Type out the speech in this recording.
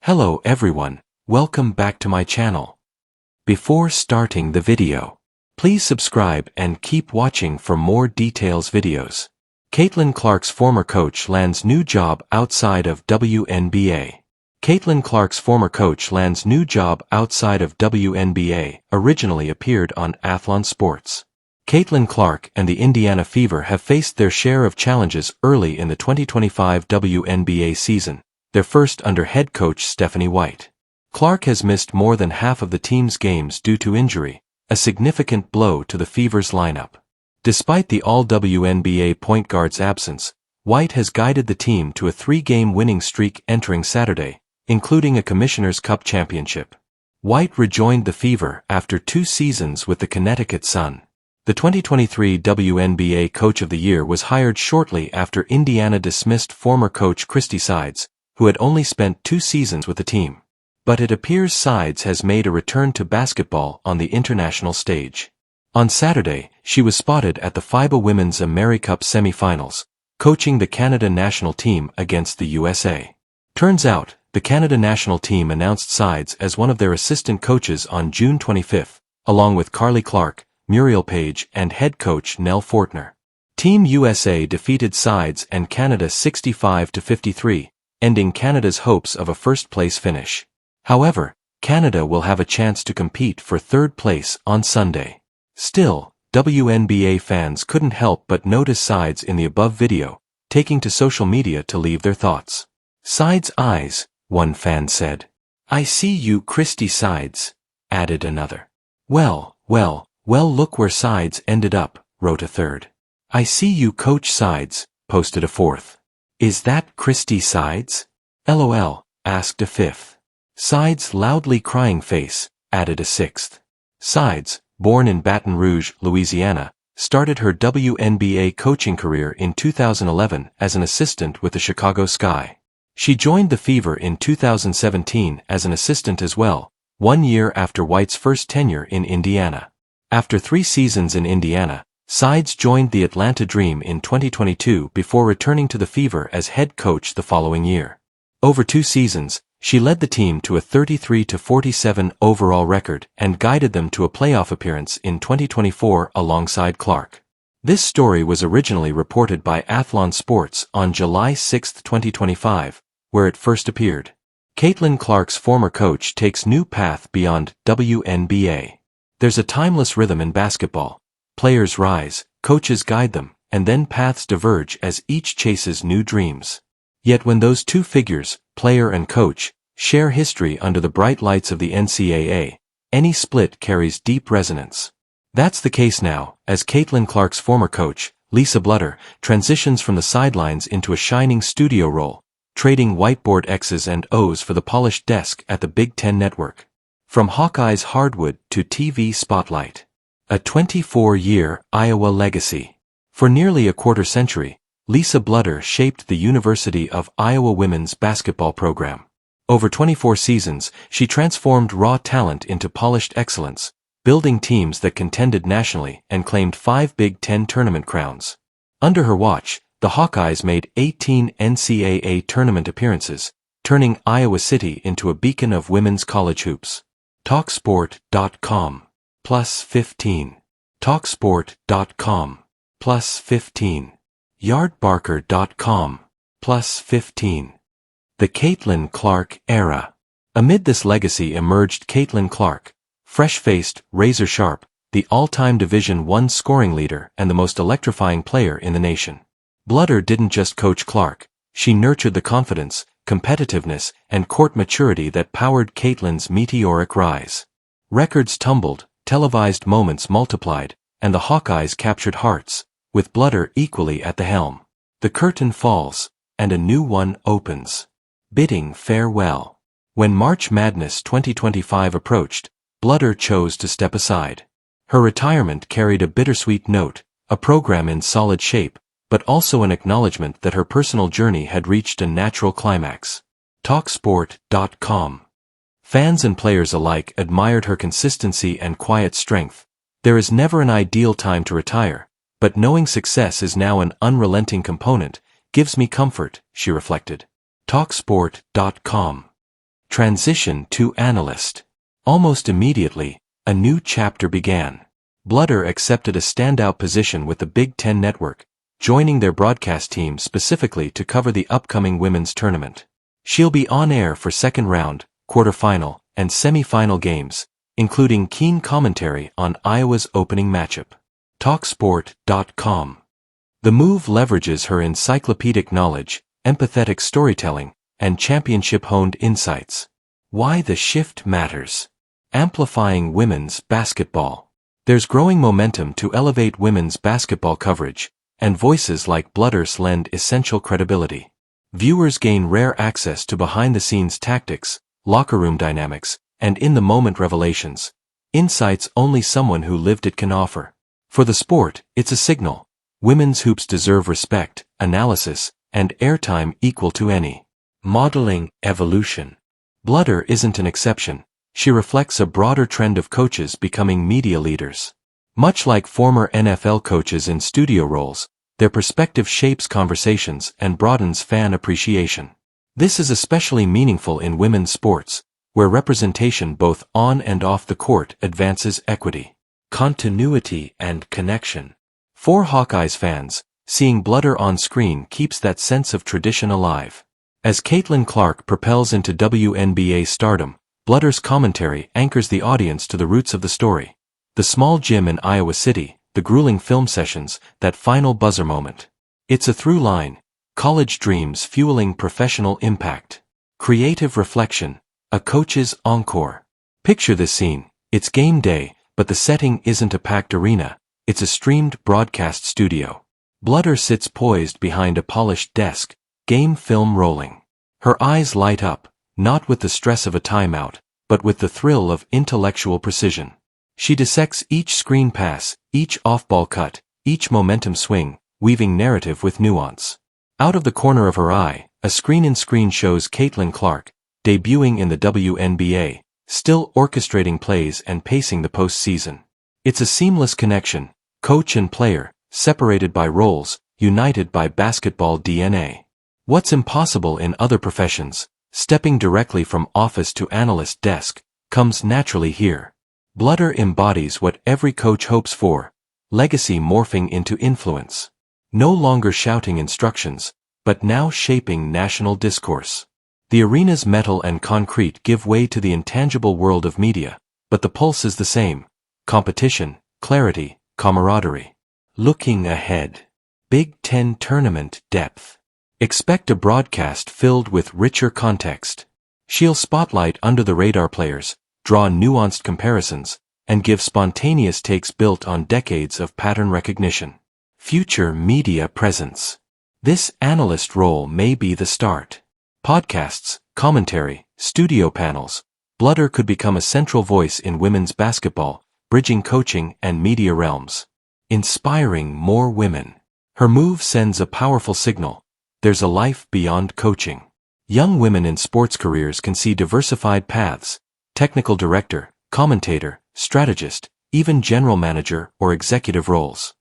Hello everyone, welcome back to my channel. Before starting the video, please subscribe and keep watching for more details videos. Caitlin Clark's former coach lands new job outside of WNBA. Caitlin Clark's former coach lands new job outside of WNBA, originally appeared on Athlon Sports. Caitlin Clark and the Indiana Fever have faced their share of challenges early in the 2025 WNBA season, their first under head coach Stephanie White. Clark has missed more than half of the team's games due to injury, a significant blow to the Fever's lineup. Despite the all-WNBA point guard's absence, White has guided the team to a 3-game winning streak entering Saturday, including a Commissioner's Cup championship. White rejoined the Fever after 2 seasons with the Connecticut Sun. The 2023 WNBA Coach of the Year was hired shortly after Indiana dismissed former coach Christy Sides, who had only spent 2 seasons with the team. But it appears Sides has made a return to basketball on the international stage. On Saturday, she was spotted at the FIBA Women's AmeriCup semifinals, coaching the Canada national team against the USA. Turns out, the Canada national team announced Sides as one of their assistant coaches on June 25, along with Carly Clark, Muriel Page and head coach Nell Fortner. Team USA defeated Sides and Canada 65-53, ending Canada's hopes of a first-place finish. However, Canada will have a chance to compete for 3rd place on Sunday. Still, WNBA fans couldn't help but notice Sides in the above video, taking to social media to leave their thoughts. Sides' eyes, one fan said. "I see you, Christy Sides," added another. Well, look where Sides ended up, wrote a third. "I see you, Coach Sides," posted a fourth. "Is that Christy Sides? LOL, asked a fifth. "Sides' loudly crying face," added a sixth. Sides, born in Baton Rouge, Louisiana, started her WNBA coaching career in 2011 as an assistant with the Chicago Sky. She joined the Fever in 2017 as an assistant as well, 1 year after White's first tenure in Indiana. After 3 seasons in Indiana, Sides joined the Atlanta Dream in 2022 before returning to the Fever as head coach the following year. Over 2 seasons, she led the team to a 33-47 overall record and guided them to a playoff appearance in 2024 alongside Clark. This story was originally reported by Athlon Sports on July 6, 2025, where it first appeared. Caitlin Clark's former coach takes new path beyond WNBA. There's a timeless rhythm in basketball. Players rise, coaches guide them, and then paths diverge as each chases new dreams. Yet when those 2 figures, player and coach, share history under the bright lights of the NCAA, any split carries deep resonance. That's the case now, as Caitlin Clark's former coach, Lisa Blutter, transitions from the sidelines into a shining studio role, trading whiteboard X's and O's for the polished desk at the Big Ten Network. From Hawkeye's hardwood to TV spotlight. A 24-year Iowa legacy. For nearly a quarter-century, Lisa Blutter shaped the University of Iowa women's basketball program. Over 24 seasons, she transformed raw talent into polished excellence, building teams that contended nationally and claimed 5 Big Ten tournament crowns. Under her watch, the Hawkeyes made 18 NCAA tournament appearances, turning Iowa City into a beacon of women's college hoops. Talksport.com. +15. Talksport.com. +15. Yardbarker.com. +15. The Caitlin Clark era. Amid this legacy emerged Caitlin Clark, fresh-faced, razor-sharp, the all-time Division I scoring leader and the most electrifying player in the nation. Blutter didn't just coach Clark, she nurtured the confidence, competitiveness, and court maturity that powered Caitlin's meteoric rise. Records tumbled, televised moments multiplied, and the Hawkeyes captured hearts, with Blutter equally at the helm. The curtain falls, and a new one opens. Bidding farewell. When March Madness 2025 approached, Blutter chose to step aside. Her retirement carried a bittersweet note, a program in solid shape, but also an acknowledgement that her personal journey had reached a natural climax. Talksport.com. Fans and players alike admired her consistency and quiet strength. There is never an ideal time to retire, but knowing success is now an unrelenting component gives me comfort, she reflected. Talksport.com. Transition to analyst. Almost immediately, a new chapter began. Bludder accepted a standout position with the Big Ten Network, joining their broadcast team specifically to cover the upcoming women's tournament. She'll be on air for second round, quarterfinal, and semi-final games, including keen commentary on Iowa's opening matchup. TalkSport.com. The move leverages her encyclopedic knowledge, empathetic storytelling, and championship-honed insights. Why the shift matters. Amplifying women's basketball. There's growing momentum to elevate women's basketball coverage, and voices like Bludder's lend essential credibility. Viewers gain rare access to behind-the-scenes tactics, locker room dynamics, and in-the-moment revelations, insights only someone who lived it can offer. For the sport, it's a signal. Women's hoops deserve respect, analysis, and airtime equal to any. Modeling evolution. Bludder isn't an exception. She reflects a broader trend of coaches becoming media leaders. Much like former NFL coaches in studio roles, their perspective shapes conversations and broadens fan appreciation. This is especially meaningful in women's sports, where representation both on and off the court advances equity, continuity, and connection. For Hawkeyes fans, seeing Bludder on screen keeps that sense of tradition alive. As Caitlin Clark propels into WNBA stardom, Bludder's commentary anchors the audience to the roots of the story. The small gym in Iowa City, the grueling film sessions, that final buzzer moment. It's a through line. College dreams fueling professional impact. Creative reflection. A coach's encore. Picture this scene. It's game day, but the setting isn't a packed arena. It's a streamed broadcast studio. Bludder sits poised behind a polished desk, game film rolling. Her eyes light up, not with the stress of a timeout, but with the thrill of intellectual precision. She dissects each screen pass, each off-ball cut, each momentum swing, weaving narrative with nuance. Out of the corner of her eye, a screen-in-screen shows Caitlin Clark, debuting in the WNBA, still orchestrating plays and pacing the postseason. It's a seamless connection, coach and player, separated by roles, united by basketball DNA. What's impossible in other professions, stepping directly from office to analyst desk, comes naturally here. Bludder embodies what every coach hopes for, legacy morphing into influence. No longer shouting instructions, but now shaping national discourse. The arena's metal and concrete give way to the intangible world of media, but the pulse is the same. Competition, clarity, camaraderie. Looking ahead. Big Ten tournament depth. Expect a broadcast filled with richer context. She'll spotlight under-the-radar players, draw nuanced comparisons, and give spontaneous takes built on decades of pattern recognition. Future media presence. This analyst role may be the start. Podcasts, commentary, studio panels. Bludder could become a central voice in women's basketball, bridging coaching and media realms. Inspiring more women. Her move sends a powerful signal. There's a life beyond coaching. Young women in sports careers can see diversified paths: technical director, commentator, strategist, even general manager or executive roles.